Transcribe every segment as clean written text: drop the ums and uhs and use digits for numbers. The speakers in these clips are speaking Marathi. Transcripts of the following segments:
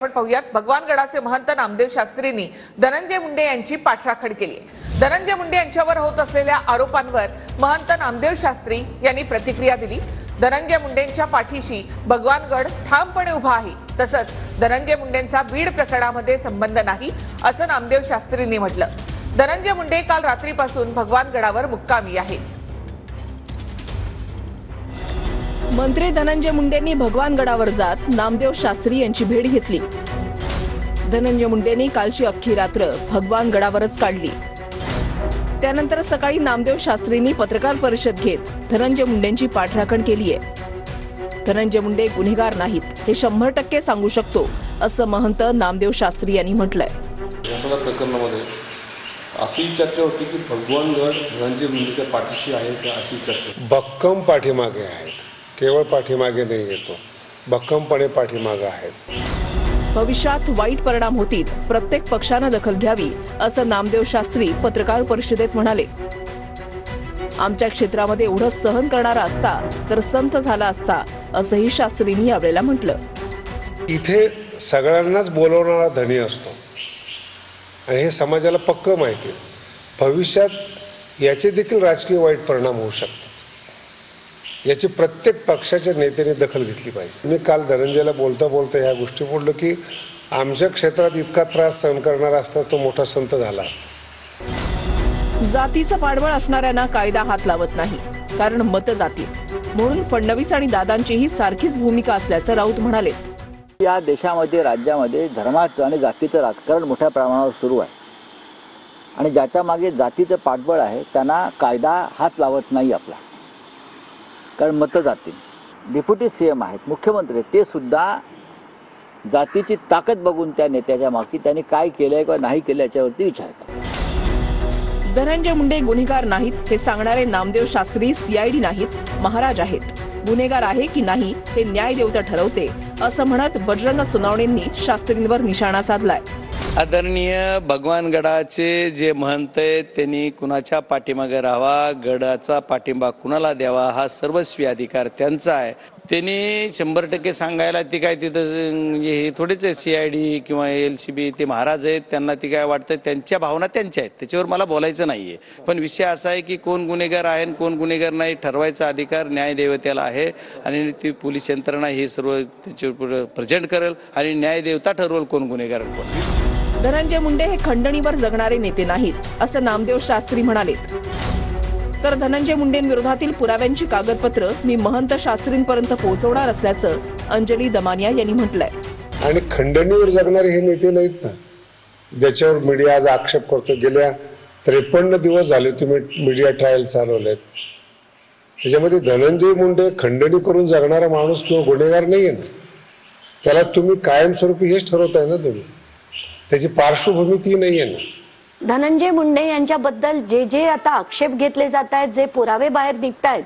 आपण पाहूयात भगवानगडाचे महंत नामदेव शास्त्रींनी धनंजय मुंडे यांची पाठराखण केली। धनंजय मुंडे यांच्यावर होत असलेल्या आरोपांवर महंत नामदेव शास्त्री यांनी प्रतिक्रिया दिली। धनंजय मुंडेंच्या पाठीशी भगवानगड ठामपणे उभा आहे, तसंच धनंजय मुंडेंचा बीड प्रकरणामध्ये संबंध नाही असं नामदेव शास्त्रींनी म्हटलं। धनंजय मुंडे काल रात्रीपासून भगवानगडावर मुक्कामी आहेत। मंत्री धनंजय मुंडेंनी भगवानगडावर जात नामदेव शास्त्री यांची भेट घेतली। धनंजय मुंडेंनी कालची अख्खी रात्र भगवानगडावरच काढली। त्यानंतर सकाळी नामदेव शास्त्रींनी पत्रकार परिषद घेत धनंजय मुंडेंची पाठराखण केली आहे। धनंजय मुंडे गुन्हेगार नाहीत हे 100% सांगू शकतो असं महंत नामदेव शास्त्री यांनी म्हटलंय। या सगळ्या प्रकरणामध्ये अशी चर्चा होती की भगवानगड धनंजय मुंडेच्या पाठीशी आहे का, अशी चर्चा भक्कम पाठीमागे आहेत। केवळ पाठीमागे नाही येतो, भक्कमपणे पाठीमागे आहेत। भविष्यात वाईट परिणाम होतील, प्रत्येक पक्षाने दखल घ्यावी असं नामदेव शास्त्री पत्रकार परिषदेत म्हणाले। आमच्या क्षेत्रामध्ये एवढं सहन करणारा असता तर संत झाला असता असंही शास्त्रींनी यावेळेला म्हटलं। इथे सगळ्यांनाच बोलवणारा धनी असतो आणि हे समाजाला पक्क माहिती आहे। भविष्यात याचे देखील राजकीय वाईट परिणाम होऊ शकतात, याची प्रत्येक पक्षाच्या नेत्याने दखल घेतली पाहिजे। मी काल धनंजयला बोलता बोलता ह्या गोष्टी बोललो की आमच्या क्षेत्रात इतका त्रास सहन करणारा असता तो मोठा संत झाला असता। जातीचं पाठबळ असणाऱ्यांना कायदा हात लावत नाही, कारण मत जातीत, म्हणून फडणवीस आणि दादांचीही सारखीच भूमिका असल्याचं राऊत म्हणाले। या देशामध्ये राज्यामध्ये धर्माचं आणि जातीचं राजकारण मोठ्या प्रमाणावर सुरू आहे आणि ज्याच्या मागे जातीचं पाठबळ आहे त्यांना कायदा हात लावत नाही आपला, कारण मतं जातील। डेप्युटी सीएम आहेत, मुख्यमंत्री, ते सुद्धा जातीची ताकद बघून त्या नेत्याच्या मागे त्यांनी काय केलंय किंवा नाही केलं याच्यावरती विचार करतात। धनंजय मुंडे गुन्हेगार नाहीत हे सांगणारे नामदेव शास्त्री सीआयडी नाहीत, महाराज आहेत। गुन्हेगार आहे की नाही हे न्यायदेवता ठरवते असं म्हणत बजरंग सोनवणेंनी शास्त्रींवर निशाणा साधलाय। आदरणीय भगवानगडाचे जे महंत आहेत त्यांनी कुणाच्या पाठीमागे राहावा, गडाचा पाठिंबा कुणाला द्यावा हा सर्वस्वी अधिकार त्यांचा आहे। त्यांनी 100% सांगायला ती काय तिथं हे थोडेच आहे, सीआयडी किंवा एलसीबी ते महाराज आहेत, त्यांना ती काय वाटतं त्यांच्या भावना त्यांच्या आहेत, त्याच्यावर मला बोलायचं नाहीये। पण विषय असा आहे की कोण गुन्हेगार आहे आणि कोण गुन्हेगार नाही ठरवायचा अधिकार न्यायदेवतेला आहे आणि ती पोलीस यंत्रणा हे सर्व त्याच्यावर प्रेझेंट करेल आणि न्यायदेवता ठरवेल कोण गुन्हेगार आणि कोण। धनंजय मुंडे हे खंडणीवर जगणारे नेते नाहीत असं नामदेव शास्त्री म्हणाले। तर धनंजय मुंडेंविरोधातील पुराव्यांची कागदपत्र मी महंत शास्त्रींपर्यंत पोहोचवणार असल्याचं अंजली दमानिया यांनी म्हटलंय। आणि खंडणीवर जगणारे हे नेते नाहीत ना, ज्याच्यावर मीडिया आज आक्षेप करतो। गेल्या 53 दिवस झाले तुम्ही मीडिया ट्रायल चालवलेत, त्याच्यामध्ये धनंजय मुंडे खंडणी करून जगणारा माणूस किंवा गुन्हेगार नाहीये ना, त्याला तुम्ही कायमस्वरूपी हेच ठरवताय ना तुम्ही, त्याची पार्श्वभूमी ती नाहीये ना। धनंजय मुंडे यांच्याबद्दल जे आता आक्षेप घेतले जात आहेत, जे पुरावे बाहेर निघतायत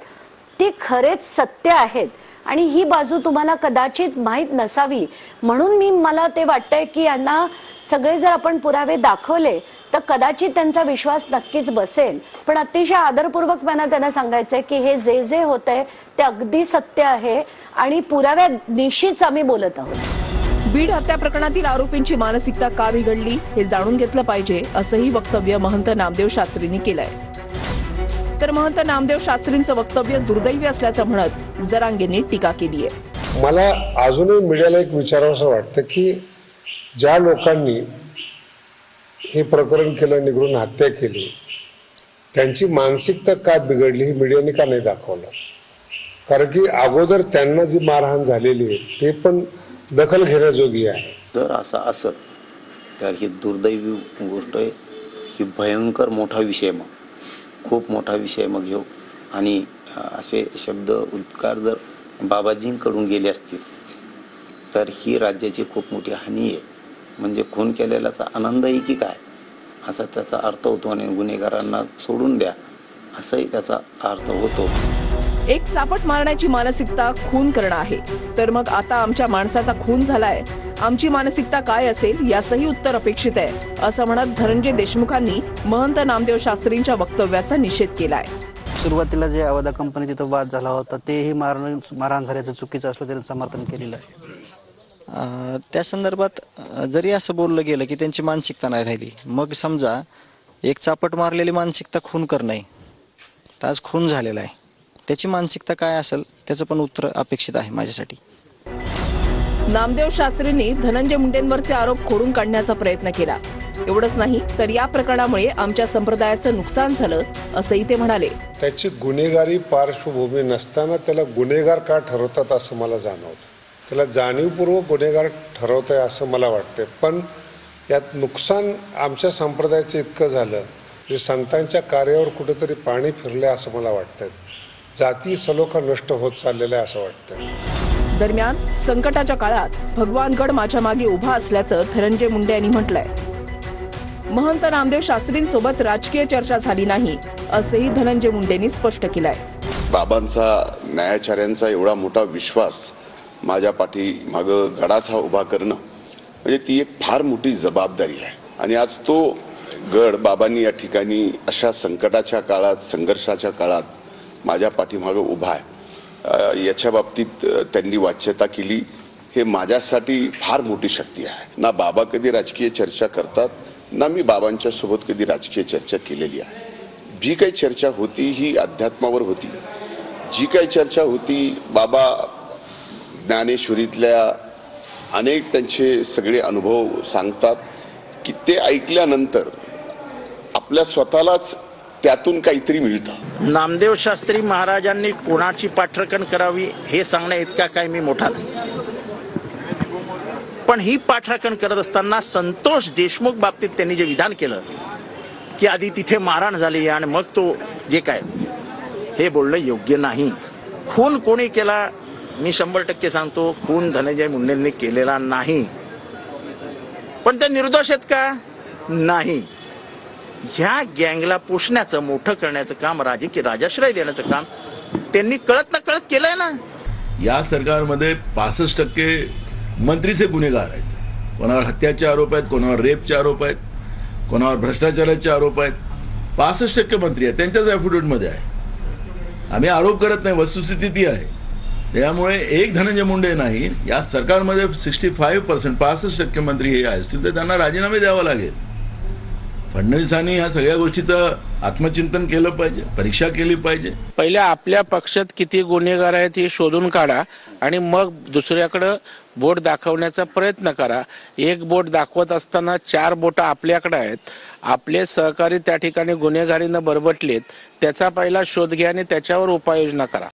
ते खरेच सत्य आहेत आणि ही बाजू तुम्हाला कदाचित माहीत नसावी, म्हणून मला ते वाटतंय की यांना सगळे जर आपण पुरावे दाखवले तर कदाचित त्यांचा विश्वास नक्कीच बसेल। पण अतिशय आदरपूर्वक त्यांना सांगायचंय की हे जे होतंय ते अगदी सत्य आहे आणि पुराव्या निश्चितच आम्ही बोलत आहोत। बीड हत्या प्रकरणातील आरोपींची मानसिकता का बिघडली हे जाणून घेतलं पाहिजे असंही वक्तव्य महंत नामदेव शास्त्रींनी केलंय। तर महंत नामदेव शास्त्रींचं वक्तव्य दुर्दैवी असल्याचं म्हणत जरांगेंनी टीका केली आहे। मला अजूनही मीडियाला एक विचारावंसं वाटतं की ज्या लोकांनी हे प्रकरण केलं, निगरून हत्या केली, त्यांची मानसिकता का बिघडली ही मीडियाने का नाही दाखवलं? कारण की अगोदर त्यांना जी मारहाण झालेली आहे ते पण दखल घेण्याजोगी आहे। जर असं असत तर ही दुर्दैवी गोष्ट आहे, ही भयंकर मोठा विषय, मग खूप मोठा विषय मग घेऊ आणि असे शब्द उद्गार जर बाबाजींकडून गेले असतील तर ही राज्याची खूप मोठी हानी आहे। म्हणजे खून केलेल्याचा आनंदही की काय असा त्याचा अर्थ होतो आणि गुन्हेगारांना सोडून द्या असाही त्याचा अर्थ होतो। एक चापट मारण्याची मानसिकता खून करणं आहे, तर मग आता आमच्या माणसाचा खून झालाय, आमची मानसिकता काय असेल याचंही उत्तर अपेक्षित आहे असं म्हणत धनंजय देशमुखांनी महंत नामदेव शास्त्रींच्या वक्तव्याचा निषेध केलाय। सुरुवातीला जे अवधा कंपनी तिथं वाद झाला होता तेही मारहाण झाल्याचं चुकीचं असलं त्याचं समर्थन केलेलं आहे त्या संदर्भात जरी असं बोललं गेलं की त्यांची मानसिकता नाही राहिली, मग समजा एक चापट मारलेली मानसिकता खून करणं आहे, तर आज खून झालेला आहे, त्याची मानसिकता काय असेल त्याचं पण उत्तर अपेक्षित आहे माझ्यासाठी. नामदेव शास्त्रींनी धनंजय मुंडेंवरचे आरोप खोडून काढण्याचा प्रयत्न केला. एवढंच नाही तर या प्रकरणामुळे आमच्या संप्रदायाचं नुकसान झालं असंही ते म्हणाले. त्याची गुन्हेगारी पार्श्वभूमी नसताना त्याला गुन्हेगार का ठरवतात असं मला जाणवतं. त्याला जाणीवपूर्वक गुन्हेगार ठरवत आहे असं मला वाटतं. पण यात नुकसान आमच्या संप्रदायाचं इतकं झालं म्हणजे संतांच्या कार्यावर कुठेतरी पाणी फिरले असं मला वाटतं. जाती सलोखा नष्ट होत चाललेला आहे असं वाटतं. दरम्यान संकटाच्या काळात भगवानगड माझ्या मागे उभा असल्याचं धनंजय मुंडे यांनी म्हटलंय. महंत नामदेव शास्त्रींसोबत राजकीय चर्चा झाली नाही असंही धनंजय मुंडेंनी स्पष्ट केलंय. बाबांचा न्यायाचार्यांचा एवढा मोठा विश्वास माझ्या पाठीमागं गडाचा उभा करणं म्हणजे ती एक फार मोठी जबाबदारी आहे. आणि आज तो गड बाबांनी या ठिकाणी अशा संकटाच्या काळात, संघर्षाच्या काळात माझ्या पाठीमागं उभा आहे. याच्या बाबतीत त्यांनी वाच्यता केली, हे माझ्यासाठी फार मोठी शक्ती आहे. ना बाबा कधी राजकीय चर्चा करतात, ना मी बाबांच्या सोबत कधी राजकीय चर्चा केलेली आहे. जी काही चर्चा होती ही अध्यात्मावर होती. जी काही चर्चा होती, बाबा ज्ञानेश्वरीतल्या अनेक त्यांचे सगळे अनुभव सांगतात की ते ऐकल्यानंतर आपल्या स्वतःलाच त्यातून काहीतरी मिळतं. नामदेव शास्त्री महाराजांनी कोणाची पाठराखण करावी हे सांगण्या इतका काय मी मोठा नाही, पण ही पाठराखण करत असताना संतोष देशमुख बाबतीत त्यांनी जे विधान केलं की आधी तिथे मारहाण झाली आणि मग तो जे काय, हे बोलणं योग्य नाही. खून कोणी केला मी 100% सांगतो, खून धनंजय मुंडेंनी केलेला नाही. पण ते निर्दोष आहेत का? नाही. ह्या गँगला पोषण्याचं, मोठं करण्याचं काम, राजकीय राजाश्रय देण्याचं काम त्यांनी कळत ना कळत केलंय ना. या सरकारमध्ये 65% मंत्रीचे गुन्हेगार आहेत. कोणावर हत्याचे आरोप आहेत, कोणावर रेपचे आरोप आहेत, कोणावर भ्रष्टाचाराचे आरोप आहेत. 65% मंत्री आहेत, त्यांच्याच ॲफिडेव्हिटमध्ये आहे. आम्ही आरोप करत नाही, वस्तुस्थिती ती आहे. त्यामुळे एक धनंजय मुंडे नाही, या सरकारमध्ये 65% मंत्री हे असतील तर त्यांना राजीनामे द्यावा लागेल. फडणवीसांनी ह्या सगळ्या गोष्टीचं आत्मचिंतन केलं पाहिजे, परीक्षा केली पाहिजे. पहिल्या आपल्या पक्षात किती गुन्हेगार आहेत हे शोधून काढा आणि मग दुसऱ्याकडं बोट दाखवण्याचा प्रयत्न करा. एक बोट दाखवत असताना 4 बोटं आपल्याकडे आहेत. आपले सहकारी त्या ठिकाणी गुन्हेगारीनं बरबटलेत, त्याचा पहिला शोध घ्या आणि त्याच्यावर उपाययोजना करा.